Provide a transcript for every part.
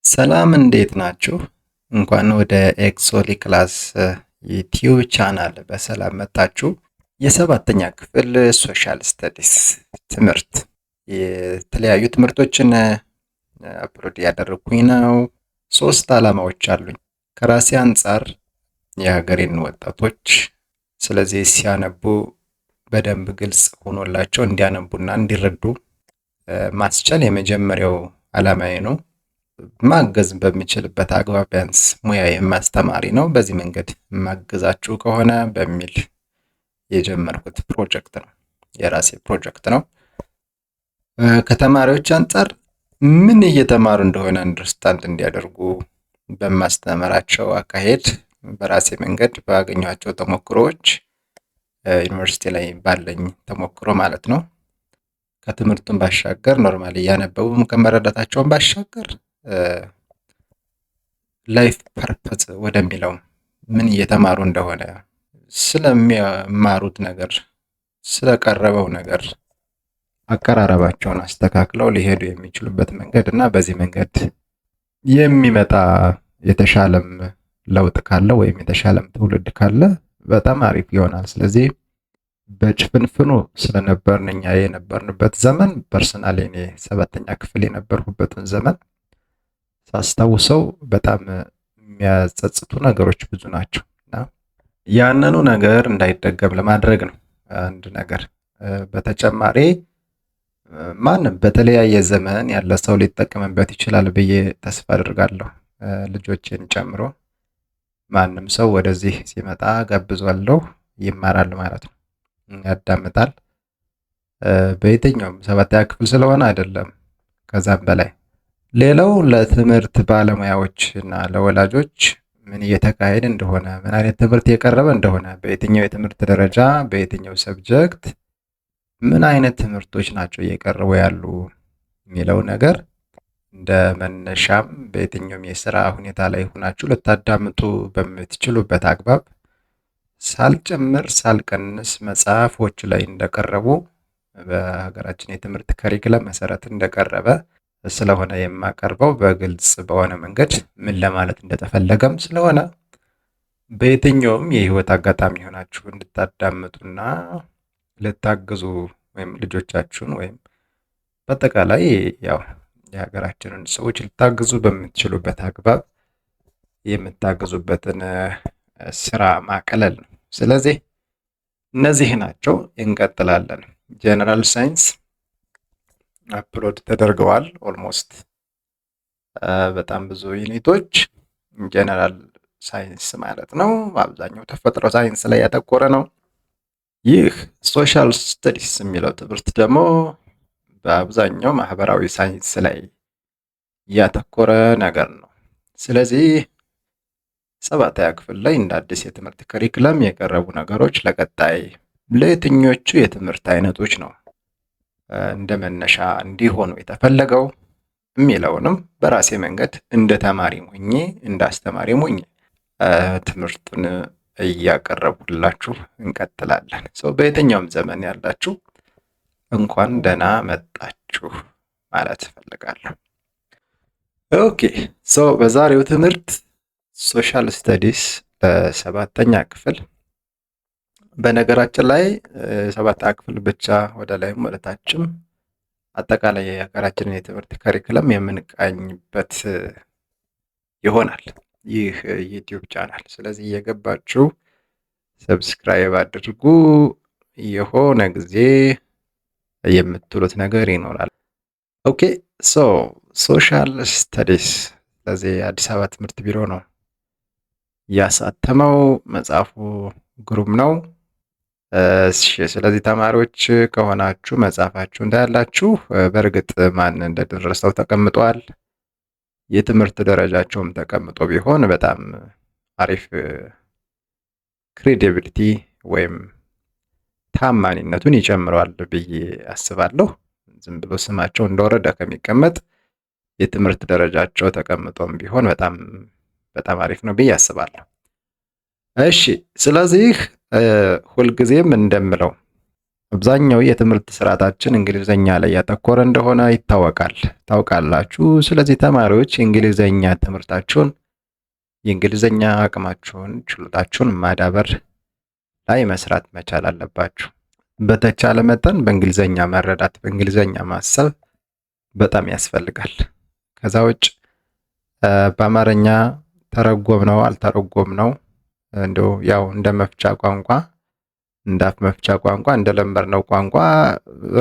ሰላም እንዴት ናችሁ? እንኳን ወደ ኤክሶሊ ክላስ ዩቲዩብ ቻናል በሰላም መጣችሁ። የሰባተኛ ክፍል ሶሻል ስተዲስ ትምህርት የተለያዩ ትምህርቶችን አፕሎድ ያደረኩኝ ነው። 3 ዓላማዎች አሉኝ። ከራሴ አንጻር የሀገሬን ወጣቶች ስለዚህ ሲያነቡ በደንብ ግልጽ ሆኖላቸው እንዲያነቡና እንዲረዱ ማስቻል የመጀመሪያው ዓላማዬ ነው። ማገዝ በሚችልበት አግባብ ቢያንስ ሙያዬ አስተማሪ ነው፣ በዚህ መንገድ ማገዛችሁ ከሆነ በሚል የጀመርኩት ፕሮጀክት ነው። የራሴ ፕሮጀክት ነው። ከተማሪዎች አንጻር ምን እየተማሩ እንደሆነ አንደርስታንድ እንዲያደርጉ በማስተምራቸው አካሄድ በራሴ መንገድ ባገኘኋቸው ተሞክሮዎች ዩኒቨርሲቲ ላይ ባለኝ ተሞክሮ ማለት ነው። ከትምህርቱን ባሻገር ኖርማሊ እያነበቡም ከመረዳታቸውን ባሻገር ላይፍ ፐርፐዝ ወደሚለው ምን እየተማሩ እንደሆነ ስለሚማሩት ነገር ስለቀረበው ነገር አቀራረባቸውን አስተካክለው ሊሄዱ የሚችሉበት መንገድ እና በዚህ መንገድ የሚመጣ የተሻለም ለውጥ ካለ ወይም የተሻለም ትውልድ ካለ በጣም አሪፍ ይሆናል። ስለዚህ በጭፍንፍኑ ስለነበርን እኛ የነበርንበት ዘመን ፐርሰናሊ እኔ 7ኛ ክፍል የነበርኩበትን ዘመን ሳስታውሰው በጣም የሚያጸጽቱ ነገሮች ብዙ ናቸው እና ያንኑ ነገር እንዳይደገም ለማድረግ ነው አንድ ነገር። በተጨማሪ ማንም በተለያየ ዘመን ያለ ሰው ሊጠቀምበት ይችላል ብዬ ተስፋ አድርጋለሁ፣ ልጆችን ጨምሮ። ማንም ሰው ወደዚህ ሲመጣ ጋብዟለሁ፣ ይማራል ማለት ነው፣ ያዳምጣል። በየትኛውም 7ኛ ክፍል ስለሆነ አይደለም፣ ከዛም በላይ። ሌላው ለትምህርት ባለሙያዎች እና ለወላጆች ምን እየተካሄደ እንደሆነ፣ ምን አይነት ትምህርት የቀረበ እንደሆነ፣ በየትኛው የትምህርት ደረጃ በየትኛው ሰብጀክት ምን አይነት ትምህርቶች ናቸው እየቀረቡ ያሉ የሚለው ነገር እንደ መነሻም በየትኛውም የስራ ሁኔታ ላይ ሆናችሁ ልታዳምጡ በምትችሉበት አግባብ ሳልጨምር ሳልቀንስ መጽሐፎች ላይ እንደቀረቡ በሀገራችን የትምህርት ከሪክለም መሰረት እንደቀረበ ስለሆነ የማቀርበው በግልጽ በሆነ መንገድ ምን ለማለት እንደተፈለገም ስለሆነ በየትኛውም የህይወት አጋጣሚ ሆናችሁ እንድታዳምጡና ልታግዙ ወይም ልጆቻችሁን ወይም በአጠቃላይ ያው የሀገራችንን ሰዎች ልታግዙ በምትችሉበት አግባብ የምታግዙበትን ስራ ማቀለል ነው። ስለዚህ እነዚህ ናቸው። እንቀጥላለን። ጀነራል ሳይንስ አፕሎድ ተደርገዋል። ኦልሞስት በጣም ብዙ ዩኒቶች ጀነራል ሳይንስ ማለት ነው። በአብዛኛው ተፈጥሮ ሳይንስ ላይ ያተኮረ ነው። ይህ ሶሻል ስተዲስ የሚለው ትምህርት ደግሞ በአብዛኛው ማህበራዊ ሳይንስ ላይ ያተኮረ ነገር ነው። ስለዚህ 7ኛ ክፍል ላይ እንደ አዲስ የትምህርት ከሪክለም የቀረቡ ነገሮች ለቀጣይ ለየትኞቹ የትምህርት አይነቶች ነው እንደ መነሻ እንዲሆኑ የተፈለገው የሚለውንም በራሴ መንገድ እንደ ተማሪ ሆኜ እንደ አስተማሪ ሆኜ ትምህርቱን እያቀረቡላችሁ እንቀጥላለን። በየትኛውም ዘመን ያላችሁ እንኳን ደህና መጣችሁ ማለት እፈልጋለሁ። ኦኬ በዛሬው ትምህርት ሶሻል ስተዲስ ለ7ኛ ክፍል፣ በነገራችን ላይ 7ኛ ክፍል ብቻ ወደ ላይም ወደ ታችም አጠቃላይ የሀገራችንን የትምህርት ከሪክለም የምንቃኝበት ይሆናል ይህ ዩቲዩብ ቻናል። ስለዚህ እየገባችሁ ሰብስክራይብ አድርጉ። የሆነ ጊዜ የምትሉት ነገር ይኖራል። ኦኬ ሶሻል ስተዲስ ስለዚህ አዲስ አበባ ትምህርት ቢሮ ነው ያሳተመው። መጽሐፉ ግሩም ነው። ስለዚህ ተማሪዎች ከሆናችሁ መጽሐፋችሁ እንዳያላችሁ በእርግጥ ማን እንደደረሰው ተቀምጧል። የትምህርት ደረጃቸውም ተቀምጦ ቢሆን በጣም አሪፍ ክሬዲቢሊቲ ወይም ታማኒነቱን ይጨምረዋል ብዬ አስባለሁ። ዝም ብሎ ስማቸው እንደወረደ ከሚቀመጥ የትምህርት ደረጃቸው ተቀምጦም ቢሆን በጣም አሪፍ ነው ብዬ አስባለሁ። እሺ ስለዚህ ሁልጊዜም እንደምለው አብዛኛው የትምህርት ስርዓታችን እንግሊዘኛ ላይ ያተኮረ እንደሆነ ይታወቃል፣ ታውቃላችሁ። ስለዚህ ተማሪዎች የእንግሊዘኛ ትምህርታቸውን የእንግሊዘኛ አቅማቸውን ችሎታቸውን ማዳበር ላይ መስራት መቻል አለባችሁ። በተቻለ መጠን በእንግሊዘኛ መረዳት፣ በእንግሊዘኛ ማሰብ በጣም ያስፈልጋል። ከዛ ውጭ በአማርኛ ተረጎም ነው አልተረጎም ነው እንደው ያው እንደ መፍቻ ቋንቋ እንደ አፍ መፍቻ ቋንቋ እንደለመድነው ቋንቋ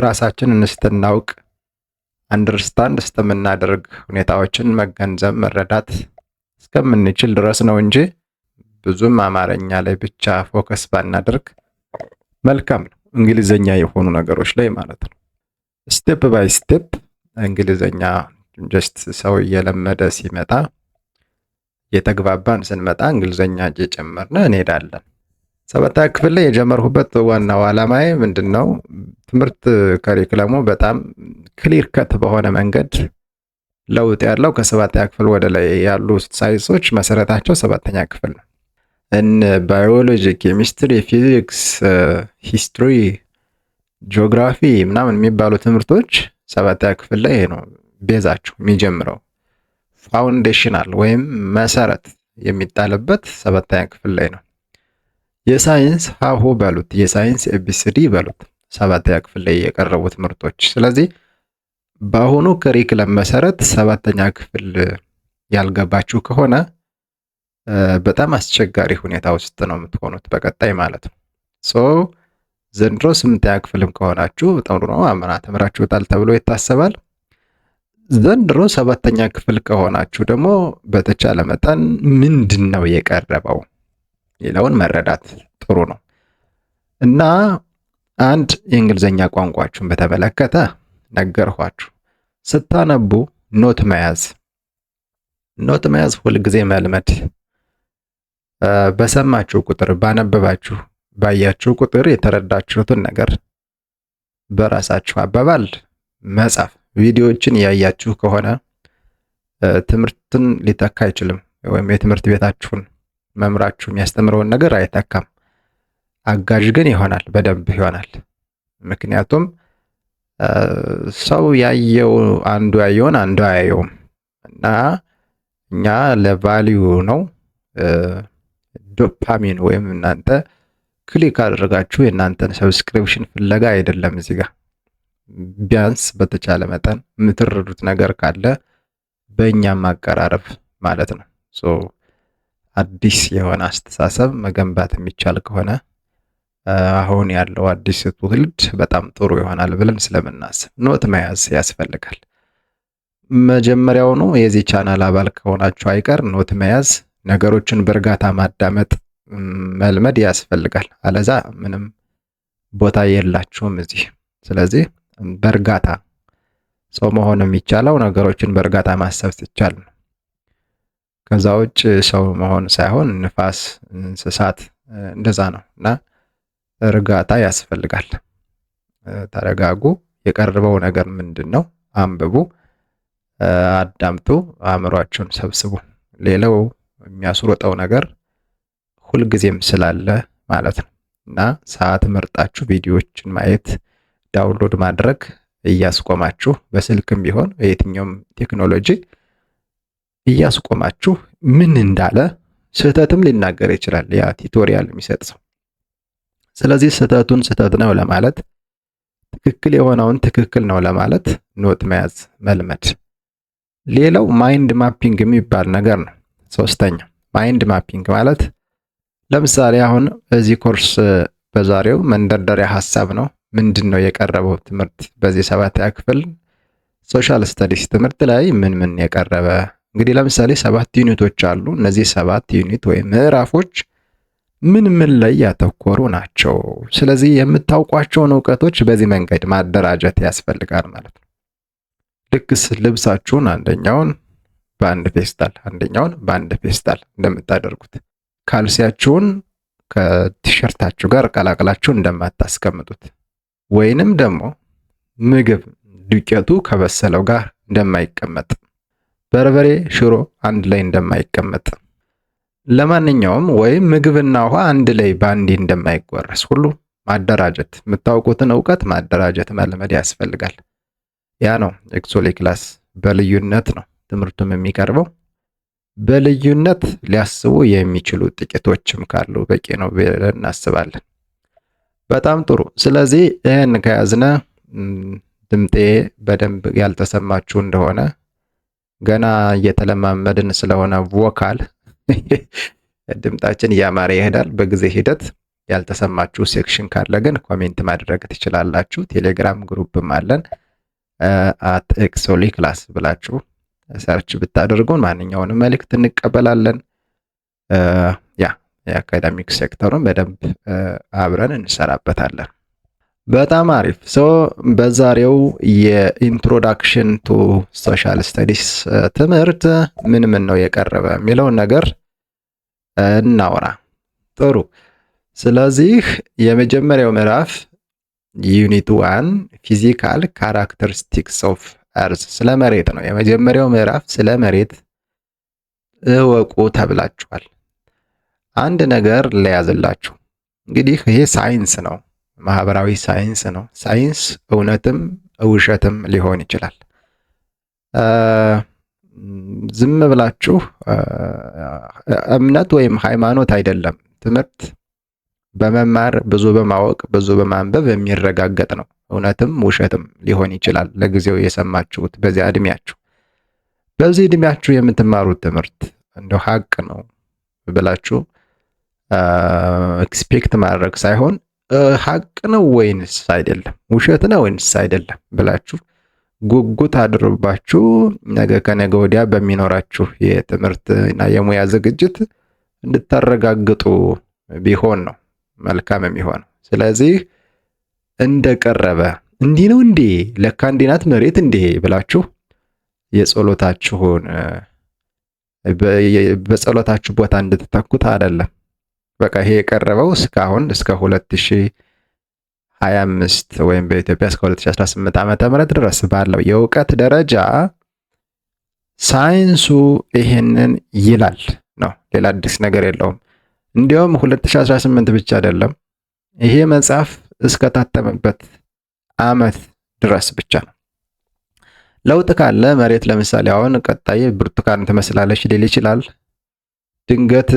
ራሳችንን እስክናውቅ አንደርስታንድ እስከምናደርግ ሁኔታዎችን መገንዘብ መረዳት እስከምንችል ድረስ ነው እንጂ ብዙም አማርኛ ላይ ብቻ ፎከስ ባናደርግ መልካም ነው። እንግሊዘኛ የሆኑ ነገሮች ላይ ማለት ነው። ስቴፕ ባይ ስቴፕ እንግሊዘኛ ጀስት ሰው እየለመደ ሲመጣ የተግባባን ስንመጣ እንግሊዘኛ እየጨመርን እንሄዳለን። 7ኛ ክፍል ላይ የጀመርሁበት ዋናው ዓላማዬ ምንድነው? ትምህርት ከሪክለሙ በጣም ክሊር ከት በሆነ መንገድ ለውጥ ያለው ከ7ኛ ክፍል ወደ ላይ ያሉ ሳይንሶች መሰረታቸው 7ኛ ክፍል ነው። ባዮሎጂ፣ ኬሚስትሪ፣ ፊዚክስ፣ ሂስትሪ፣ ጂኦግራፊ ምናምን የሚባሉ ትምህርቶች 7ኛ ክፍል ላይ ነው ቤዛቸው የሚጀምረው። ፋውንዴሽናል ወይም መሰረት የሚጣልበት 7ኛ ክፍል ላይ ነው። የሳይንስ ሀሁ በሉት፣ የሳይንስ ኤቢሲዲ በሉት 7ኛ ክፍል ላይ የቀረቡ ትምህርቶች። ስለዚህ በአሁኑ ከሪክለም መሰረት 7ኛ ክፍል ያልገባችሁ ከሆነ በጣም አስቸጋሪ ሁኔታ ውስጥ ነው የምትሆኑት በቀጣይ ማለት ነው። ዘንድሮ 8ኛ ክፍልም ከሆናችሁ ጥሩ ነው፣ አምና ተምራችሁታል ተብሎ ይታሰባል። ዘንድሮ 7ኛ ክፍል ከሆናችሁ ደግሞ በተቻለ መጠን ምንድን ነው የቀረበው የሚለውን መረዳት ጥሩ ነው እና አንድ የእንግሊዘኛ ቋንቋችሁን በተመለከተ ነገርኋችሁ። ስታነቡ ኖት መያዝ ሁልጊዜ መልመድ። በሰማችሁ ቁጥር ባነበባችሁ ባያችሁ ቁጥር የተረዳችሁትን ነገር በራሳችሁ አባባል መጻፍ። ቪዲዮዎችን ያያችሁ ከሆነ ትምህርትን ሊተካ አይችልም፣ ወይም የትምህርት ቤታችሁን መምራችሁ የሚያስተምረውን ነገር አይተካም። አጋዥ ግን ይሆናል፣ በደንብ ይሆናል። ምክንያቱም ሰው ያየው አንዱ ያየውን አንዱ አያየውም እና እኛ ለቫልዩ ነው ዶፓሚን ወይም እናንተ ክሊክ አድርጋችሁ የእናንተን ሰብስክሪፕሽን ፍለጋ አይደለም። እዚህ ጋር ቢያንስ በተቻለ መጠን የምትረዱት ነገር ካለ በእኛም ማቀራረብ ማለት ነው። አዲስ የሆነ አስተሳሰብ መገንባት የሚቻል ከሆነ አሁን ያለው አዲስ ትውልድ በጣም ጥሩ ይሆናል ብለን ስለምናስብ ኖት መያዝ ያስፈልጋል። መጀመሪያውኑ የዚህ ቻናል አባል ከሆናችሁ አይቀር ኖት መያዝ፣ ነገሮችን በእርጋታ ማዳመጥ መልመድ ያስፈልጋል። አለዛ ምንም ቦታ የላችሁም እዚህ። ስለዚህ በእርጋታ ሰው መሆን የሚቻለው ነገሮችን በእርጋታ ማሰብ ሲቻል ነው። ከዛ ውጭ ሰው መሆን ሳይሆን ንፋስ፣ እንስሳት እንደዛ ነው እና እርጋታ ያስፈልጋል። ተረጋጉ። የቀረበው ነገር ምንድን ነው? አንብቡ፣ አዳምጡ፣ አእምሯችሁን ሰብስቡ። ሌላው የሚያስሮጠው ነገር ሁልጊዜም ስላለ ማለት ነው እና ሰዓት መርጣችሁ ቪዲዮዎችን ማየት ዳውንሎድ ማድረግ እያስቆማችሁ በስልክም ቢሆን በየትኛውም ቴክኖሎጂ እያስቆማችሁ ምን እንዳለ ስህተትም ሊናገር ይችላል ያ ቲዩቶሪያል የሚሰጥ ሰው። ስለዚህ ስህተቱን ስህተት ነው ለማለት ትክክል የሆነውን ትክክል ነው ለማለት ኖት መያዝ መልመድ። ሌላው ማይንድ ማፒንግ የሚባል ነገር ነው። 3ኛ ማይንድ ማፒንግ ማለት ለምሳሌ አሁን በዚህ ኮርስ በዛሬው መንደርደሪያ ሀሳብ ነው። ምንድን ነው የቀረበው ትምህርት በዚህ 7ኛ ክፍል ሶሻል ስተዲስ ትምህርት ላይ ምን የቀረበ? እንግዲህ ለምሳሌ 7 ዩኒቶች አሉ። እነዚህ 7 ዩኒት ወይም ምዕራፎች ምን ላይ ያተኮሩ ናቸው? ስለዚህ የምታውቋቸውን እውቀቶች በዚህ መንገድ ማደራጀት ያስፈልጋል ማለት ነው። ልክስ ልብሳችሁን አንደኛውን በአንድ ፌስታል አንደኛውን በአንድ ፌስታል እንደምታደርጉት ካልሲያችሁን ከቲሸርታችሁ ጋር ቀላቅላችሁ እንደማታስቀምጡት ወይንም ደግሞ ምግብ ዱቄቱ ከበሰለው ጋር እንደማይቀመጥ በርበሬ ሽሮ አንድ ላይ እንደማይቀመጥ ለማንኛውም ወይም ምግብና ውሃ አንድ ላይ ባንዴ እንደማይጎረስ ሁሉ ማደራጀት፣ የምታውቁትን እውቀት ማደራጀት መልመድ ያስፈልጋል። ያ ነው ኤክሶሌ ክላስ። በልዩነት ነው ትምህርቱም የሚቀርበው። በልዩነት ሊያስቡ የሚችሉ ጥቂቶችም ካሉ በቂ ነው ብለን እናስባለን። በጣም ጥሩ። ስለዚህ ይህን ከያዝነ ድምጤ በደንብ ያልተሰማችሁ እንደሆነ ገና እየተለማመድን ስለሆነ ቮካል ድምጣችን እያማረ ይሄዳል በጊዜ ሂደት። ያልተሰማችሁ ሴክሽን ካለ ግን ኮሜንት ማድረግ ትችላላችሁ። ቴሌግራም ግሩፕም አለን። አት ኤክሶሌ ክላስ ብላችሁ ሰርች ብታደርጉን ማንኛውንም መልእክት እንቀበላለን። የአካዳሚክ ሴክተሩን በደንብ አብረን እንሰራበታለን። በጣም አሪፍ። በዛሬው የኢንትሮዳክሽን ቱ ሶሻል ስተዲስ ትምህርት ምን ነው የቀረበ የሚለውን ነገር እናውራ። ጥሩ። ስለዚህ የመጀመሪያው ምዕራፍ ዩኒት 1 ፊዚካል ካራክተሪስቲክስ ኦፍ እርዝ ስለ መሬት ነው። የመጀመሪያው ምዕራፍ ስለ መሬት እወቁ ተብላችኋል። አንድ ነገር ለያዝላችሁ። እንግዲህ ይሄ ሳይንስ ነው፣ ማህበራዊ ሳይንስ ነው። ሳይንስ እውነትም ውሸትም ሊሆን ይችላል። ዝም ብላችሁ እምነት ወይም ሃይማኖት አይደለም። ትምህርት በመማር ብዙ በማወቅ ብዙ በማንበብ የሚረጋገጥ ነው። እውነትም ውሸትም ሊሆን ይችላል። ለጊዜው የሰማችሁት በዚህ እድሜያችሁ የምትማሩት ትምህርት እንደው ሀቅ ነው ብላችሁ ኤክስፔክት ማድረግ ሳይሆን ሀቅ ነው ወይንስ አይደለም፣ ውሸት ነው ወይንስ አይደለም ብላችሁ ጉጉት አድርባችሁ ነገ ከነገ ወዲያ በሚኖራችሁ የትምህርት እና የሙያ ዝግጅት እንድታረጋግጡ ቢሆን ነው መልካም የሚሆነው። ስለዚህ እንደቀረበ እንዲህ ነው እንዴ ለካ እንዲህ ናት መሬት እንዴ ብላችሁ የጸሎታችሁን በጸሎታችሁ ቦታ እንድትተኩት አይደለም። በቃ ይሄ የቀረበው እስካሁን እስከ 2025 ወይም በኢትዮጵያ እስከ 2018 ዓመተ ምህረት ድረስ ባለው የእውቀት ደረጃ ሳይንሱ ይሄንን ይላል ነው። ሌላ አዲስ ነገር የለውም። እንዲያውም 2018 ብቻ አይደለም፣ ይሄ መጽሐፍ እስከታተመበት ዓመት ድረስ ብቻ ነው። ለውጥ ካለ መሬት ለምሳሌ አሁን ቀጣይ ብርቱካን ትመስላለች ሊል ይችላል። ድንገት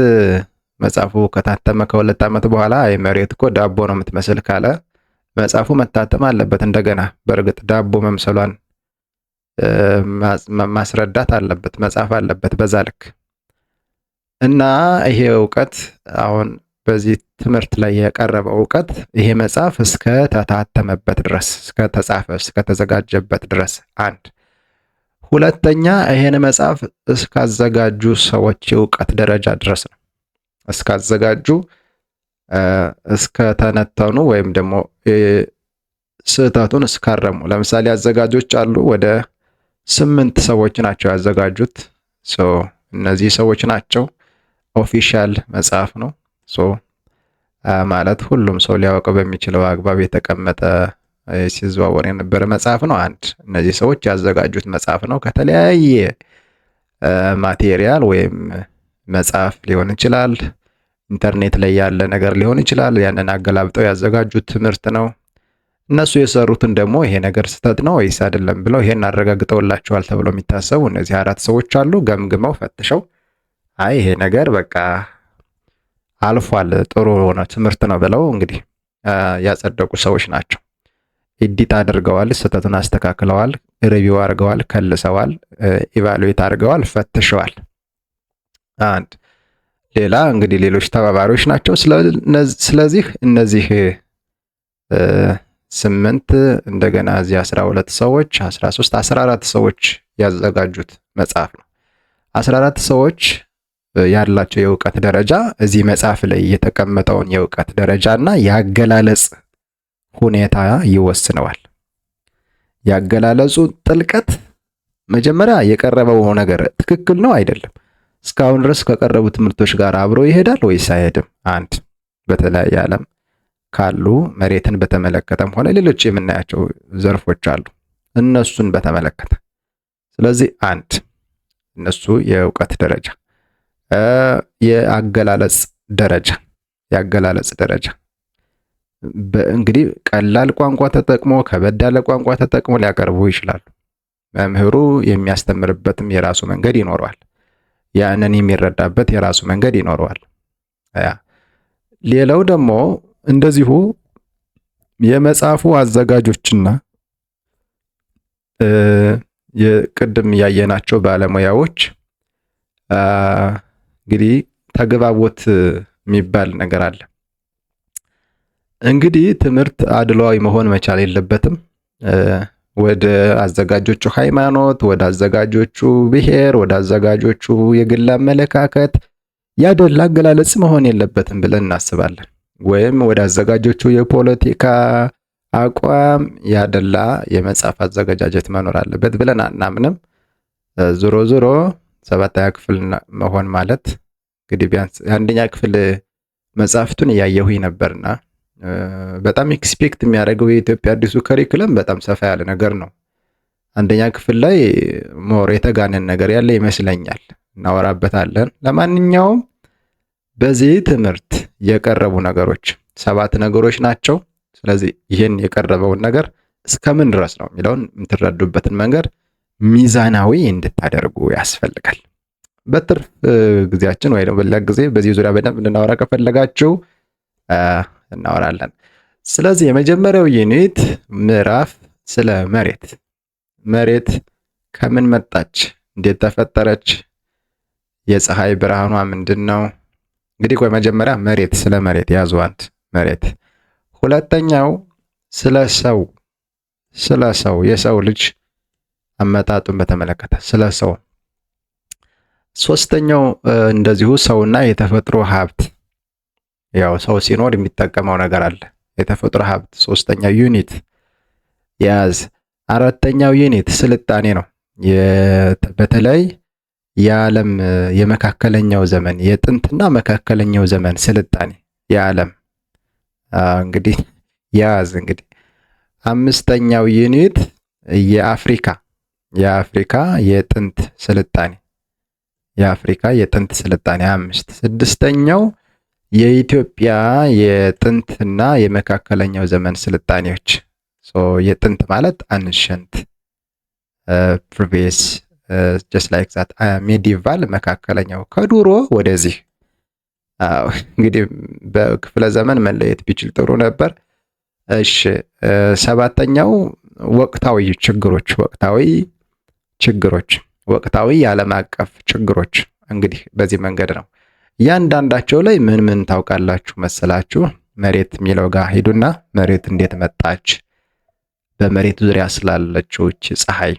መጽሐፉ ከታተመ ከ2 ዓመት በኋላ አይ መሬት እኮ ዳቦ ነው የምትመስል ካለ መጽሐፉ መታተም አለበት እንደገና። በእርግጥ ዳቦ መምሰሏን ማስረዳት አለበት፣ መጽሐፍ አለበት በዛ ልክ። እና ይሄ እውቀት አሁን በዚህ ትምህርት ላይ የቀረበው እውቀት ይሄ መጽሐፍ እስከ ተታተመበት ድረስ እስከ ተጻፈ እስከ ተዘጋጀበት ድረስ አንድ። ሁለተኛ ይሄን መጽሐፍ እስካዘጋጁ ሰዎች የእውቀት ደረጃ ድረስ ነው። እስካዘጋጁ እስከ ተነተኑ ወይም ደግሞ ስህተቱን እስካረሙ። ለምሳሌ አዘጋጆች አሉ፣ ወደ 8 ሰዎች ናቸው ያዘጋጁት። እነዚህ ሰዎች ናቸው። ኦፊሻል መጽሐፍ ነው። ማለት ሁሉም ሰው ሊያውቀው በሚችለው አግባብ የተቀመጠ ሲዘዋወር የነበረ መጽሐፍ ነው። አንድ እነዚህ ሰዎች ያዘጋጁት መጽሐፍ ነው። ከተለያየ ማቴሪያል ወይም መጽሐፍ ሊሆን ይችላል፣ ኢንተርኔት ላይ ያለ ነገር ሊሆን ይችላል። ያንን አገላብጠው ያዘጋጁት ትምህርት ነው። እነሱ የሰሩትን ደግሞ ይሄ ነገር ስህተት ነው ወይስ አይደለም ብለው ይሄን አረጋግጠውላቸዋል ተብሎ የሚታሰቡ እነዚህ 4 ሰዎች አሉ። ገምግመው ፈትሸው አይ ይሄ ነገር በቃ አልፏል፣ ጥሩ ሆነ ትምህርት ነው ብለው እንግዲህ ያጸደቁ ሰዎች ናቸው። ኤዲት አድርገዋል፣ ስህተቱን አስተካክለዋል፣ ሪቪው አድርገዋል፣ ከልሰዋል፣ ኢቫሉዌት አድርገዋል፣ ፈትሸዋል። አንድ ሌላ እንግዲህ ሌሎች ተባባሪዎች ናቸው። ስለዚህ እነዚህ 8 እንደገና እዚህ 12 ሰዎች 13 14 ሰዎች ያዘጋጁት መጽሐፍ ነው። 14 ሰዎች ያላቸው የእውቀት ደረጃ እዚህ መጽሐፍ ላይ የተቀመጠውን የእውቀት ደረጃና ያገላለጽ ሁኔታ ይወስነዋል። ያገላለጹ ጥልቀት መጀመሪያ የቀረበው ነገር ትክክል ነው አይደለም፣ እስካሁን ድረስ ከቀረቡ ትምህርቶች ጋር አብሮ ይሄዳል ወይስ አይሄድም? አንድ በተለያየ ዓለም ካሉ መሬትን በተመለከተም ሆነ ሌሎች የምናያቸው ዘርፎች አሉ እነሱን በተመለከተ። ስለዚህ አንድ እነሱ የእውቀት ደረጃ፣ የአገላለጽ ደረጃ እንግዲህ ቀላል ቋንቋ ተጠቅሞ ከበድ ያለ ቋንቋ ተጠቅሞ ሊያቀርቡ ይችላሉ። መምህሩ የሚያስተምርበትም የራሱ መንገድ ይኖረዋል። ያንን የሚረዳበት የራሱ መንገድ ይኖረዋል። ሌላው ደግሞ እንደዚሁ የመጽሐፉ አዘጋጆችና የቅድም ያየናቸው ባለሙያዎች እንግዲህ ተግባቦት የሚባል ነገር አለ። እንግዲህ ትምህርት አድሏዊ መሆን መቻል የለበትም። ወደ አዘጋጆቹ ሃይማኖት፣ ወደ አዘጋጆቹ ብሔር፣ ወደ አዘጋጆቹ የግል አመለካከት ያደላ አገላለጽ መሆን የለበትም ብለን እናስባለን። ወይም ወደ አዘጋጆቹ የፖለቲካ አቋም ያደላ የመጽሐፍ አዘገጃጀት መኖር አለበት ብለን አናምንም። ዞሮ ዞሮ ሰባተኛ ክፍል መሆን ማለት እንግዲህ ቢያንስ የአንደኛ ክፍል መጽሐፍቱን እያየሁኝ ነበርና በጣም ኤክስፔክት የሚያደርገው የኢትዮጵያ አዲሱ ከሪክለም በጣም ሰፋ ያለ ነገር ነው። አንደኛ ክፍል ላይ ሞር የተጋነን ነገር ያለ ይመስለኛል። እናወራበታለን። ለማንኛውም በዚህ ትምህርት የቀረቡ ነገሮች 7 ነገሮች ናቸው። ስለዚህ ይህን የቀረበውን ነገር እስከምን ድረስ ነው የሚለውን የምትረዱበትን መንገድ ሚዛናዊ እንድታደርጉ ያስፈልጋል። በትርፍ ጊዜያችን ወይ በሌላ ጊዜ በዚህ ዙሪያ በደንብ እንድናወራ ከፈለጋችሁ እናወራለን። ስለዚህ የመጀመሪያው ዩኒት ምዕራፍ ስለ መሬት፣ መሬት ከምን መጣች፣ እንዴት ተፈጠረች፣ የፀሐይ ብርሃኗ ምንድን ነው? እንግዲህ ቆይ መጀመሪያ መሬት፣ ስለ መሬት ያዙ። አንድ መሬት። ሁለተኛው ስለ ሰው የሰው ልጅ አመጣጡን በተመለከተ ስለ ሰው። ሶስተኛው እንደዚሁ ሰውና የተፈጥሮ ሀብት፣ ያው ሰው ሲኖር የሚጠቀመው ነገር አለ። የተፈጥሮ ሀብት ሶስተኛው ዩኒት ያዝ። አራተኛው ዩኒት ስልጣኔ ነው። በተለይ የዓለም የመካከለኛው ዘመን የጥንትና መካከለኛው ዘመን ስልጣኔ የዓለም እንግዲህ ያዝ። እንግዲህ አምስተኛው ዩኒት የአፍሪካ የጥንት ስልጣኔ የአፍሪካ የጥንት ስልጣኔ 5። ስድስተኛው የኢትዮጵያ የጥንትና የመካከለኛው ዘመን ስልጣኔዎች። የጥንት ማለት አንሸንት ፕሪቪየስ ጀስት ላይክ ዛት ሜዲቫል መካከለኛው ከዱሮ ወደዚህ። እንግዲህ በክፍለ ዘመን መለየት ቢችል ጥሩ ነበር። እሺ ሰባተኛው ወቅታዊ ችግሮች ወቅታዊ የዓለም አቀፍ ችግሮች። እንግዲህ በዚህ መንገድ ነው። እያንዳንዳቸው ላይ ምን ምን ታውቃላችሁ መሰላችሁ? መሬት የሚለው ጋር ሂዱና መሬት እንዴት መጣች፣ በመሬት ዙሪያ ስላለችው ፀሐይ።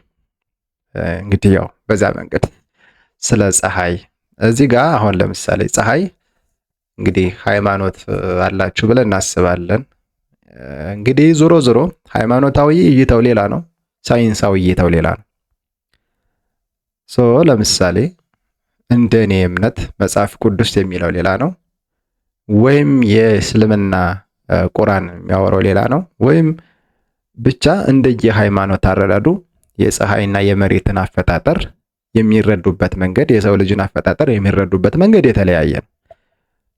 እንግዲህ ያው በዛ መንገድ ስለ ፀሐይ እዚህ ጋር አሁን ለምሳሌ ፀሐይ እንግዲህ ሃይማኖት አላችሁ ብለን እናስባለን። እንግዲህ ዞሮ ዞሮ ሃይማኖታዊ እይታው ሌላ ነው፣ ሳይንሳዊ እይታው ሌላ ነው። ለምሳሌ እንደኔ እምነት መጽሐፍ ቅዱስ የሚለው ሌላ ነው፣ ወይም የእስልምና ቁርአን የሚያወራው ሌላ ነው፣ ወይም ብቻ እንደየ ሃይማኖት አረዳዱ የፀሐይና የመሬትን አፈጣጠር የሚረዱበት መንገድ፣ የሰው ልጅን አፈጣጠር የሚረዱበት መንገድ የተለያየ ነው።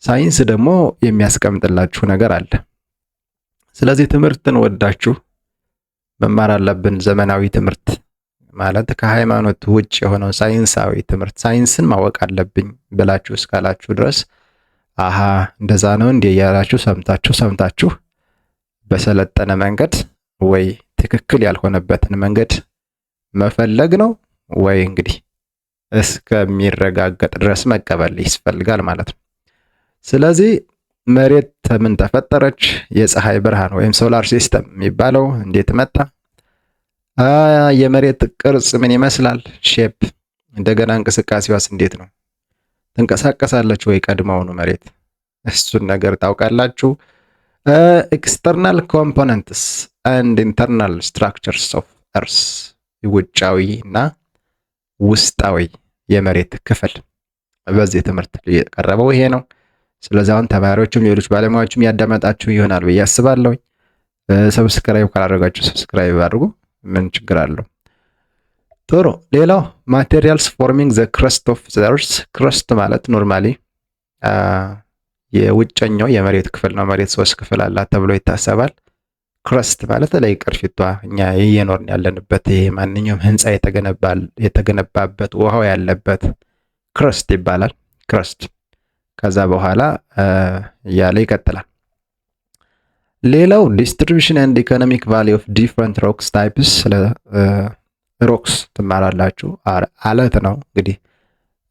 ሳይንስ ደግሞ የሚያስቀምጥላችሁ ነገር አለ። ስለዚህ ትምህርትን ወዳችሁ መማር አለብን። ዘመናዊ ትምህርት ማለት ከሃይማኖት ውጭ የሆነው ሳይንሳዊ ትምህርት፣ ሳይንስን ማወቅ አለብኝ ብላችሁ እስካላችሁ ድረስ አሃ እንደዛ ነው እንዴ ያላችሁ ሰምታችሁ በሰለጠነ መንገድ ወይ ትክክል ያልሆነበትን መንገድ መፈለግ ነው፣ ወይ እንግዲህ እስከሚረጋገጥ ድረስ መቀበል ያስፈልጋል ማለት ነው። ስለዚህ መሬት ምን ተፈጠረች? የፀሐይ ብርሃን ወይም ሶላር ሲስተም የሚባለው እንዴት መጣ? የመሬት ቅርጽ ምን ይመስላል? ሼፕ። እንደገና እንቅስቃሴዋስ እንዴት ነው? ትንቀሳቀሳለች ወይ ቀድሞውኑ መሬት? እሱን ነገር ታውቃላችሁ። ኤክስተርናል ኮምፖነንትስ ኤንድ ኢንተርናል ስትራክቸርስ ኦፍ እርስ፣ ውጫዊ እና ውስጣዊ የመሬት ክፍል። በዚህ ትምህርት የቀረበው ይሄ ነው። ስለዚህ አሁን ተማሪዎችም ሌሎች ባለሙያዎችም ያዳመጣችሁ ይሆናል ብዬ አስባለሁ። ሰብስክራይብ ካላደረጋችሁ ሰብስክራይብ አድርጉ። ምን ችግር አለው? ጥሩ። ሌላው ማቴሪያልስ ፎርሚንግ ዘ ክረስት ኦፍ ዘ እርስ። ክረስት ማለት ኖርማሊ የውጨኛው የመሬት ክፍል ነው። መሬት 3 ክፍል አላት ተብሎ ይታሰባል። ክረስት ማለት ላይ ቅርፊቷ እኛ እየኖርን ያለንበት ይሄ ማንኛውም ህንፃ የተገነባበት ውሃው ያለበት ክረስት ይባላል። ክረስት ከዛ በኋላ እያለ ይቀጥላል። ሌላው ዲስትሪቢዩሽን ኤንድ ኢኮኖሚክ ቫልዩ ኦፍ ዲፍረንት ሮክስ ታይፕስ። ስለ ሮክስ ትማራላችሁ። አለት ነው እንግዲህ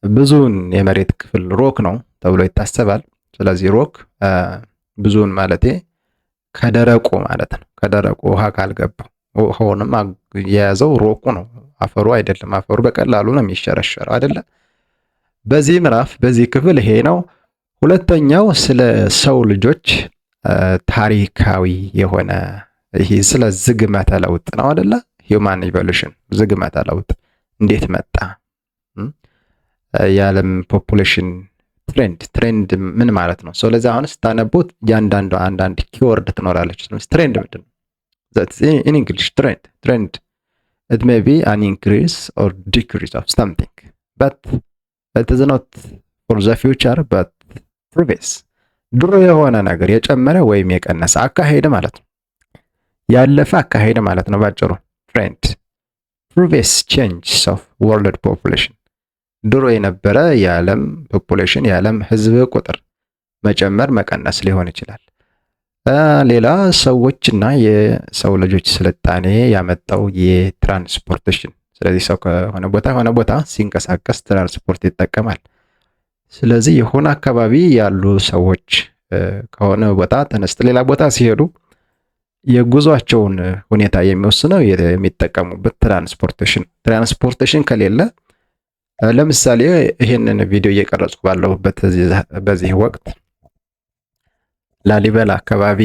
ብዙውን የመሬት ክፍል ሮክ ነው ተብሎ ይታሰባል። ስለዚህ ሮክ ብዙውን ማለቴ ከደረቁ ማለት ነው። ከደረቁ ውሃ ካልገባው ውሃውንም የያዘው ሮኩ ነው፣ አፈሩ አይደለም። አፈሩ በቀላሉ ነው የሚሸረሸረው አይደለ? በዚህ ምዕራፍ በዚህ ክፍል ይሄ ነው። ሁለተኛው ስለ ሰው ልጆች ታሪካዊ የሆነ ይሄ ስለ ዝግመተ ለውጥ ነው አይደለ? ሂውማን ኢቮሉሽን ዝግመተ ለውጥ እንዴት መጣ? የዓለም ፖፑሌሽን ትሬንድ ምን ማለት ነው? ስለዚህ አሁን ስታነቡት እያንዳንዱ አንዳንድ ኪወርድ ትኖራለች። ትሬንድ ምንድን ነው? in English trend it may be an increase or decrease of something but it is not for the future but previous ድሮ የሆነ ነገር የጨመረ ወይም የቀነሰ አካሄድ ማለት ነው። ያለፈ አካሄድ ማለት ነው ባጭሩ ትሬንድ። previous changes of world population ድሮ የነበረ የዓለም ፖፑሌሽን የዓለም ህዝብ ቁጥር መጨመር መቀነስ ሊሆን ይችላል። ሌላ ሰዎችና የሰው ልጆች ስልጣኔ ያመጣው የትራንስፖርቴሽን። ስለዚህ ሰው ከሆነ ቦታ ሲንቀሳቀስ ትራንስፖርት ይጠቀማል። ስለዚህ የሆነ አካባቢ ያሉ ሰዎች ከሆነ ቦታ ተነስተው ሌላ ቦታ ሲሄዱ የጉዟቸውን ሁኔታ የሚወስነው የሚጠቀሙበት ትራንስፖርቴሽን ከሌለ ለምሳሌ ይሄንን ቪዲዮ እየቀረጽኩ ባለሁበት በዚህ ወቅት ላሊበላ አካባቢ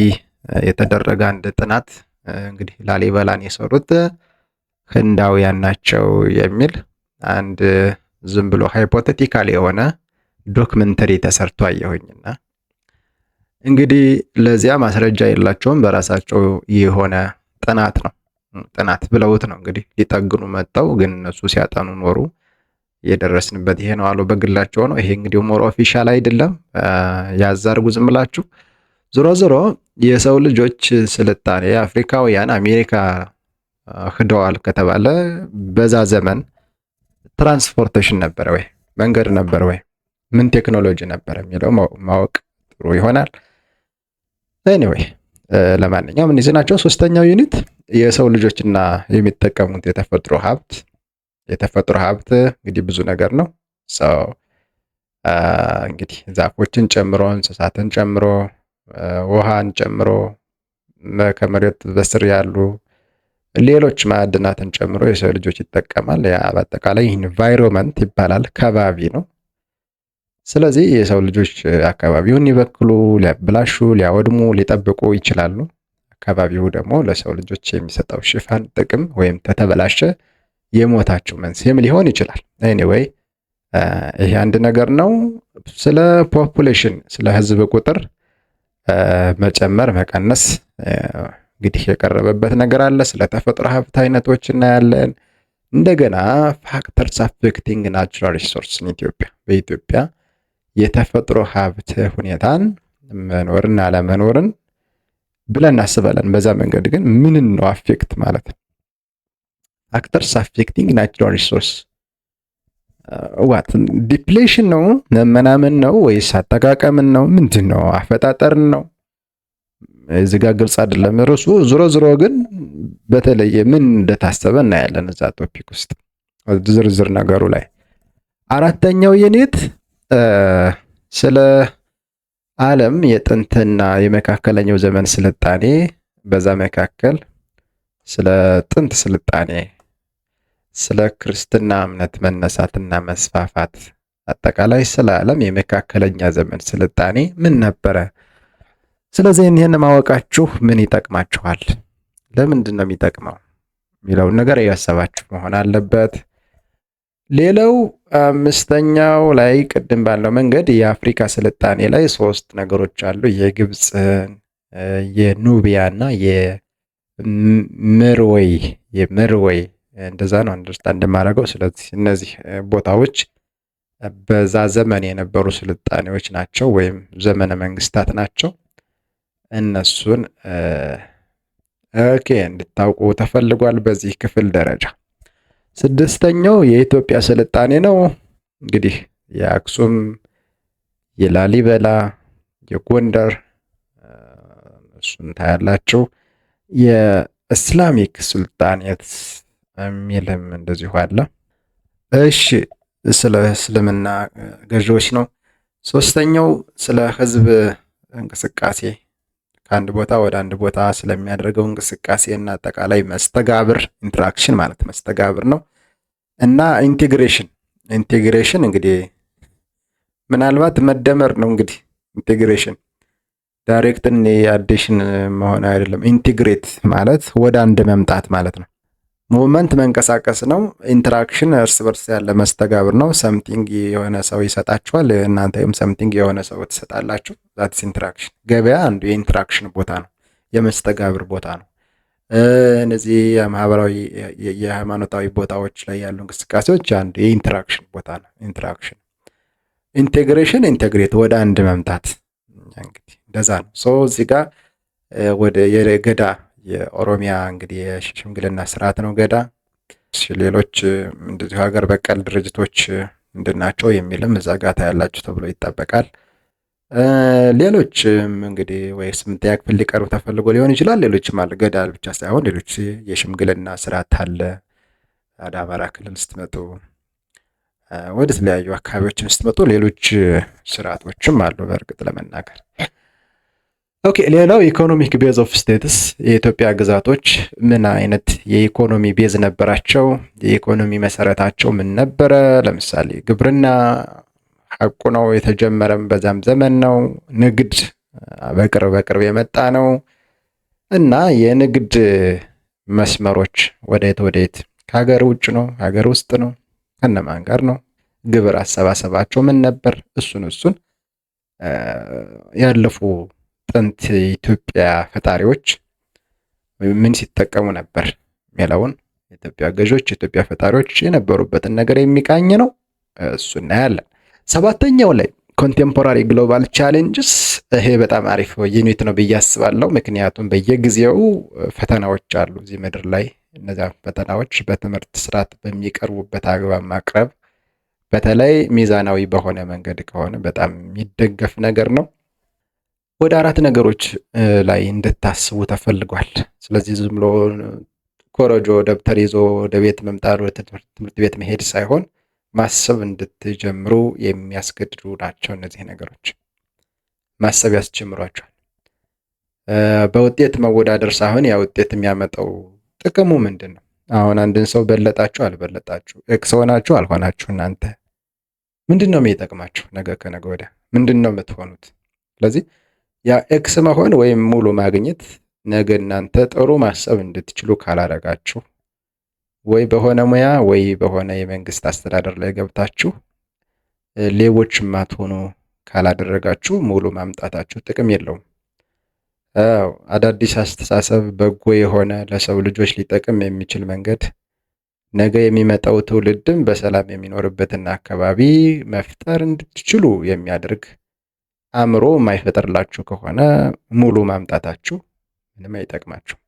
የተደረገ አንድ ጥናት እንግዲህ ላሊበላን የሰሩት ህንዳውያን ናቸው የሚል አንድ ዝም ብሎ ሃይፖቴቲካል የሆነ ዶክመንተሪ ተሰርቶ አየሁኝና እንግዲህ ለዚያ ማስረጃ የላቸውም። በራሳቸው የሆነ ጥናት ነው። ጥናት ብለውት ነው እንግዲህ ሊጠግኑ መጣው፣ ግን እነሱ ሲያጠኑ ኖሩ። የደረስንበት ይሄ ነው አሉ በግላቸው ነው። ይሄ እንግዲህ ሞር ኦፊሻል አይደለም፣ ያዛርጉ ዝም ብላችሁ። ዞሮ የሰው ልጆች ስልጣኔ አፍሪካውያን አሜሪካ ሄደዋል ከተባለ በዛ ዘመን ትራንስፖርቴሽን ነበረ ወይ? መንገድ ነበረ ወይ? ምን ቴክኖሎጂ ነበረ የሚለው ማወቅ ጥሩ ይሆናል። ኤኒዌይ ለማንኛውም እነዚህ ናቸው። ሶስተኛው ዩኒት የሰው ልጆችና የሚጠቀሙት የተፈጥሮ ሀብት። የተፈጥሮ ሀብት እንግዲህ ብዙ ነገር ነው። እንግዲህ ዛፎችን ጨምሮ እንስሳትን ጨምሮ ውሃን ጨምሮ ከመሬት በስር ያሉ ሌሎች ማዕድናትን ጨምሮ የሰው ልጆች ይጠቀማል። ያ በአጠቃላይ ኢንቫይሮንመንት ይባላል፣ ከባቢ ነው። ስለዚህ የሰው ልጆች አካባቢውን ይበክሉ፣ ሊያብላሹ፣ ሊያወድሙ፣ ሊጠብቁ ይችላሉ። አካባቢው ደግሞ ለሰው ልጆች የሚሰጠው ሽፋን ጥቅም ወይም ተተበላሸ የሞታቸው መንስኤም ሊሆን ይችላል። ኤኒዌይ ይሄ አንድ ነገር ነው። ስለ ፖፑሌሽን ስለ ህዝብ ቁጥር መጨመር መቀነስ እንግዲህ የቀረበበት ነገር አለ። ስለ ተፈጥሮ ሀብት አይነቶች እናያለን። እንደገና ፋክተርስ አፌክቲንግ ናቹራል ሪሶርስ ኢትዮጵያ፣ በኢትዮጵያ የተፈጥሮ ሀብት ሁኔታን መኖርን አለመኖርን ብለን እናስባለን። በዛ መንገድ ግን ምንን ነው አፌክት ማለት ነው? ፋክተርስ አፌክቲንግ ናቹራል ሪሶርስ ዋት ዲፕሌሽን ነው? መመናመን ነው ወይስ አጠቃቀምን ነው? ምንድን ነው? አፈጣጠርን ነው? እዚህ ጋር ግልጽ አይደለም ርዕሱ። ዞሮ ግን በተለየ ምን እንደታሰበ እናያለን እዛ ቶፒክ ውስጥ ዝርዝር ነገሩ ላይ። አራተኛው ዩኒት ስለ ዓለም የጥንትና የመካከለኛው ዘመን ስልጣኔ፣ በዛ መካከል ስለ ጥንት ስልጣኔ፣ ስለ ክርስትና እምነት መነሳትና መስፋፋት፣ አጠቃላይ ስለ ዓለም የመካከለኛ ዘመን ስልጣኔ ምን ነበረ? ስለዚህ ይህን ማወቃችሁ ምን ይጠቅማችኋል? ለምንድን ነው የሚጠቅመው የሚለውን ነገር እያሰባችሁ መሆን አለበት። ሌላው አምስተኛው ላይ ቅድም ባለው መንገድ የአፍሪካ ስልጣኔ ላይ 3 ነገሮች አሉ። የግብፅን፣ የኑቢያና የምርወይ እንደዛ ነው አንደርስታንድ እንደማደርገው። ስለዚህ እነዚህ ቦታዎች በዛ ዘመን የነበሩ ስልጣኔዎች ናቸው ወይም ዘመነ መንግስታት ናቸው። እነሱን ኦኬ እንድታውቁ ተፈልጓል በዚህ ክፍል ደረጃ። ስድስተኛው የኢትዮጵያ ስልጣኔ ነው። እንግዲህ የአክሱም፣ የላሊበላ፣ የጎንደር እሱን ታያላችሁ። የእስላሚክ ሱልጣኔት የሚልም እንደዚሁ አለ። እሺ ስለ እስልምና ገዢዎች ነው። ሶስተኛው ስለ ህዝብ እንቅስቃሴ ከአንድ ቦታ ወደ አንድ ቦታ ስለሚያደርገው እንቅስቃሴ እና አጠቃላይ መስተጋብር ኢንተራክሽን ማለት መስተጋብር ነው። እና ኢንቴግሬሽን እንግዲህ ምናልባት መደመር ነው። እንግዲህ ኢንቴግሬሽን ዳይሬክትን አዲሽን መሆን አይደለም። ኢንቴግሬት ማለት ወደ አንድ መምጣት ማለት ነው። ሙቭመንት መንቀሳቀስ ነው። ኢንተራክሽን እርስ በርስ ያለ መስተጋብር ነው። ሰምቲንግ የሆነ ሰው ይሰጣችኋል፣ እናንተም ሰምቲንግ የሆነ ሰው ትሰጣላችሁ። ዛትስ ኢንተራክሽን። ገበያ አንዱ የኢንተራክሽን ቦታ ነው፣ የመስተጋብር ቦታ ነው። እነዚህ የማህበራዊ የሃይማኖታዊ ቦታዎች ላይ ያሉ እንቅስቃሴዎች አንዱ የኢንተራክሽን ቦታ ነው። ኢንተራክሽን። ኢንቴግሬሽን ኢንቴግሬት ወደ አንድ መምጣት እንግዲህ እንደዛ ነው። ሶ እዚህ ጋር ወደ የገዳ የኦሮሚያ እንግዲህ የሽምግልና ስርዓት ነው ገዳ። ሌሎች እንደዚሁ ሀገር በቀል ድርጅቶች ምንድናቸው የሚልም እዛ ጋር ታያላችሁ ተብሎ ይጠበቃል። ሌሎችም እንግዲህ ወይ ስምንተኛ ክፍል ሊቀርቡ ተፈልጎ ሊሆን ይችላል። ሌሎችም አለ ገዳ ብቻ ሳይሆን ሌሎች የሽምግልና ስርዓት አለ። ወደ አማራ ክልል ስትመጡ፣ ወደ ተለያዩ አካባቢዎችን ስትመጡ ሌሎች ስርዓቶችም አሉ በእርግጥ ለመናገር። ኦኬ ሌላው ኢኮኖሚክ ቤዝ ኦፍ ስቴትስ የኢትዮጵያ ግዛቶች ምን አይነት የኢኮኖሚ ቤዝ ነበራቸው? የኢኮኖሚ መሰረታቸው ምን ነበረ? ለምሳሌ ግብርና ሐቁ ነው፣ የተጀመረም በዛም ዘመን ነው። ንግድ በቅርብ የመጣ ነው እና የንግድ መስመሮች ወዴት ከሀገር ውጭ ነው፣ ሀገር ውስጥ ነው፣ ከነማን ጋር ነው? ግብር አሰባሰባቸው ምን ነበር? እሱን ያለፉ ጥንት የኢትዮጵያ ፈጣሪዎች ምን ሲጠቀሙ ነበር የሚለውን የኢትዮጵያ ገዦች፣ የኢትዮጵያ ፈጣሪዎች የነበሩበትን ነገር የሚቃኝ ነው። እሱ እናያለን። ሰባተኛው ላይ ኮንቴምፖራሪ ግሎባል ቻሌንጅስ። ይሄ በጣም አሪፍ ዩኒት ነው ብዬ አስባለሁ። ምክንያቱም በየጊዜው ፈተናዎች አሉ እዚህ ምድር ላይ። እነዚያ ፈተናዎች በትምህርት ስርዓት በሚቀርቡበት አግባብ ማቅረብ፣ በተለይ ሚዛናዊ በሆነ መንገድ ከሆነ በጣም የሚደገፍ ነገር ነው። ወደ አራት ነገሮች ላይ እንድታስቡ ተፈልጓል። ስለዚህ ዝም ብሎ ኮረጆ ደብተር ይዞ ወደ ቤት መምጣት፣ ወደ ትምህርት ቤት መሄድ ሳይሆን ማሰብ እንድትጀምሩ የሚያስገድዱ ናቸው። እነዚህ ነገሮች ማሰብ ያስጀምሯቸዋል። በውጤት መወዳደር ሳይሆን ያ ውጤት የሚያመጣው ጥቅሙ ምንድን ነው? አሁን አንድን ሰው በለጣችሁ አልበለጣችሁ፣ ኤክስ ሆናችሁ አልሆናችሁ፣ እናንተ ምንድን ነው የሚጠቅማችሁ? ነገ ከነገ ወዲያ ምንድን ነው የምትሆኑት? ስለዚህ ያ ኤክስ መሆን ወይም ሙሉ ማግኘት ነገ እናንተ ጥሩ ማሰብ እንድትችሉ ካላደረጋችሁ፣ ወይ በሆነ ሙያ ወይ በሆነ የመንግስት አስተዳደር ላይ ገብታችሁ ሌቦች ማትሆኑ ካላደረጋችሁ ሙሉ ማምጣታችሁ ጥቅም የለውም። አዳዲስ አስተሳሰብ፣ በጎ የሆነ ለሰው ልጆች ሊጠቅም የሚችል መንገድ፣ ነገ የሚመጣው ትውልድም በሰላም የሚኖርበትን አካባቢ መፍጠር እንድትችሉ የሚያደርግ አእምሮ የማይፈጠርላችሁ ከሆነ ሙሉ ማምጣታችሁ ምንም አይጠቅማችሁም።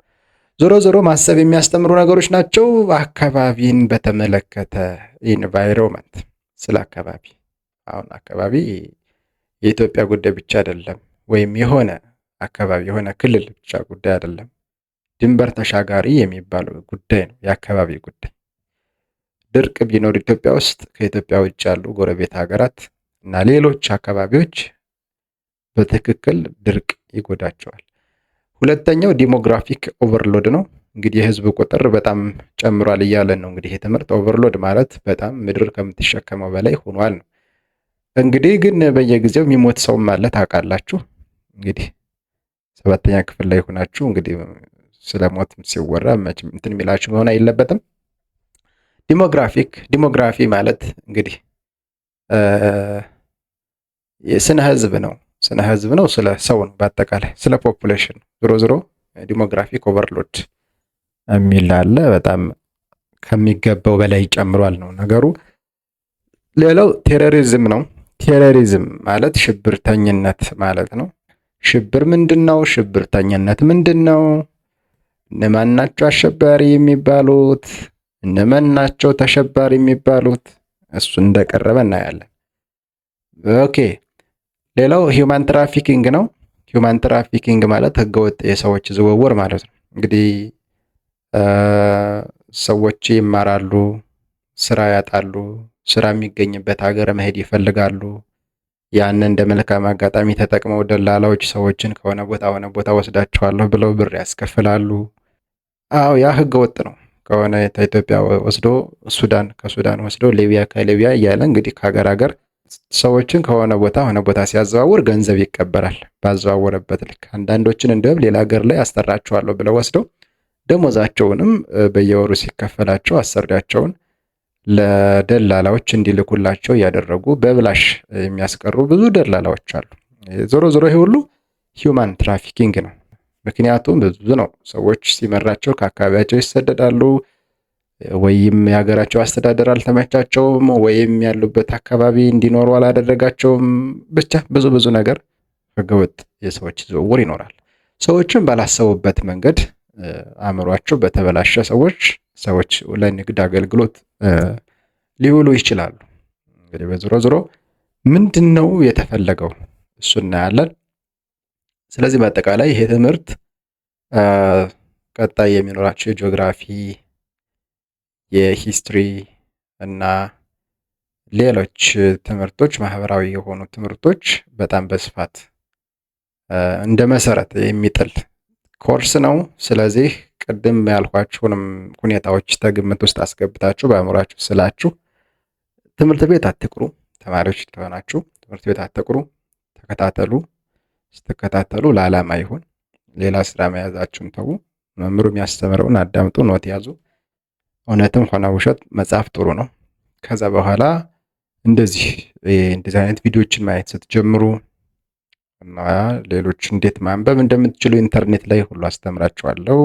ዞሮ ዞሮ ማሰብ የሚያስተምሩ ነገሮች ናቸው። አካባቢን በተመለከተ ኢንቫይሮንመንት፣ ስለ አካባቢ አሁን አካባቢ የኢትዮጵያ ጉዳይ ብቻ አይደለም፣ ወይም የሆነ አካባቢ የሆነ ክልል ብቻ ጉዳይ አይደለም። ድንበር ተሻጋሪ የሚባለው ጉዳይ ነው የአካባቢ ጉዳይ። ድርቅ ቢኖር ኢትዮጵያ ውስጥ ከኢትዮጵያ ውጭ ያሉ ጎረቤት ሀገራት እና ሌሎች አካባቢዎች በትክክል ድርቅ ይጎዳቸዋል። ሁለተኛው ዲሞግራፊክ ኦቨርሎድ ነው። እንግዲህ የህዝብ ቁጥር በጣም ጨምሯል እያለን ነው። እንግዲህ የትምህርት ኦቨርሎድ ማለት በጣም ምድር ከምትሸከመው በላይ ሆኗል ነው። እንግዲህ ግን በየጊዜው የሚሞት ሰውም አለ ታውቃላችሁ። እንግዲህ 7ኛ ክፍል ላይ ሆናችሁ እንግዲህ ስለ ሞት ሲወራ መቼም እንትን የሚላችሁ መሆን የለበትም። ዲሞግራፊ ማለት እንግዲህ ስነ ህዝብ ነው። ስለ ሰው ነው። በአጠቃላይ ስለ ፖፑሌሽን ዞሮ ዲሞግራፊክ ኦቨርሎድ የሚል አለ። በጣም ከሚገባው በላይ ጨምሯል ነው ነገሩ። ሌላው ቴሮሪዝም ነው። ቴሮሪዝም ማለት ሽብርተኝነት ማለት ነው። ሽብር ምንድን ነው? ሽብርተኝነት ምንድን ነው? እነማን ናቸው አሸባሪ የሚባሉት? እነማን ናቸው ተሸባሪ የሚባሉት? እሱ እንደቀረበ እናያለን። ኦኬ። ሌላው ሂውማን ትራፊኪንግ ነው። ሂውማን ትራፊኪንግ ማለት ህገወጥ የሰዎች ዝውውር ማለት ነው። እንግዲህ ሰዎች ይማራሉ፣ ስራ ያጣሉ፣ ስራ የሚገኝበት ሀገር መሄድ ይፈልጋሉ። ያን እንደ መልካም አጋጣሚ ተጠቅመው ደላላዎች ሰዎችን ከሆነ ቦታ ወስዳቸዋለሁ ብለው ብር ያስከፍላሉ። አዎ ያ ህገ ወጥ ነው። ከሆነ ከኢትዮጵያ ወስዶ ሱዳን፣ ከሱዳን ወስዶ ሊቢያ፣ ከሊቢያ እያለ እንግዲህ ከሀገር ሀገር ሰዎችን ከሆነ ቦታ ሲያዘዋውር ገንዘብ ይቀበላል ባዘዋወረበት ልክ። አንዳንዶችን እንዲሁም ሌላ ሀገር ላይ አሰራቸዋለሁ ብለው ወስደው ደሞዛቸውንም በየወሩ ሲከፈላቸው አሰሪያቸውን ለደላላዎች እንዲልኩላቸው እያደረጉ በብላሽ የሚያስቀሩ ብዙ ደላላዎች አሉ። ዞሮ ዞሮ ይሄ ሁሉ ሂውማን ትራፊኪንግ ነው። ምክንያቱም ብዙ ነው። ሰዎች ሲመራቸው ከአካባቢያቸው ይሰደዳሉ፣ ወይም የሀገራቸው አስተዳደር አልተመቻቸውም፣ ወይም ያሉበት አካባቢ እንዲኖሩ አላደረጋቸውም። ብቻ ብዙ ነገር ህገወጥ የሰዎች ዝውውር ይኖራል። ሰዎችን ባላሰቡበት መንገድ አእምሯቸው በተበላሸ ሰዎች ለንግድ አገልግሎት ሊውሉ ይችላሉ። እንግዲህ በዞሮ ዞሮ ምንድን ነው የተፈለገው እሱ እናያለን። ስለዚህ በአጠቃላይ ይሄ ትምህርት ቀጣይ የሚኖራቸው የጂኦግራፊ፣ የሂስትሪ እና ሌሎች ትምህርቶች፣ ማህበራዊ የሆኑ ትምህርቶች በጣም በስፋት እንደ መሰረት የሚጥል ኮርስ ነው። ስለዚህ ቅድም ያልኳችሁንም ሁኔታዎች ተግምት ውስጥ አስገብታችሁ በአእምሯችሁ ስላችሁ ትምህርት ቤት አትቅሩ። ተማሪዎች ተሆናችሁ ትምህርት ቤት አትቅሩ፣ ተከታተሉ። ስትከታተሉ ለዓላማ ይሁን። ሌላ ስራ መያዛችሁን ተዉ። መምህሩ የሚያስተምረውን አዳምጡ፣ ኖት ያዙ። እውነትም ሆነ ውሸት መጻፍ ጥሩ ነው። ከዛ በኋላ እንደዚህ አይነት ቪዲዮዎችን ማየት ስትጀምሩ እና ሌሎች እንዴት ማንበብ እንደምትችሉ ኢንተርኔት ላይ ሁሉ አስተምራችኋለሁ።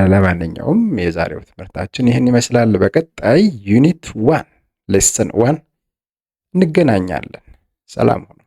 ለማንኛውም የዛሬው ትምህርታችን ይህን ይመስላል። በቀጣይ ዩኒት 1 ሌሰን 1 እንገናኛለን። ሰላም ሁኑ።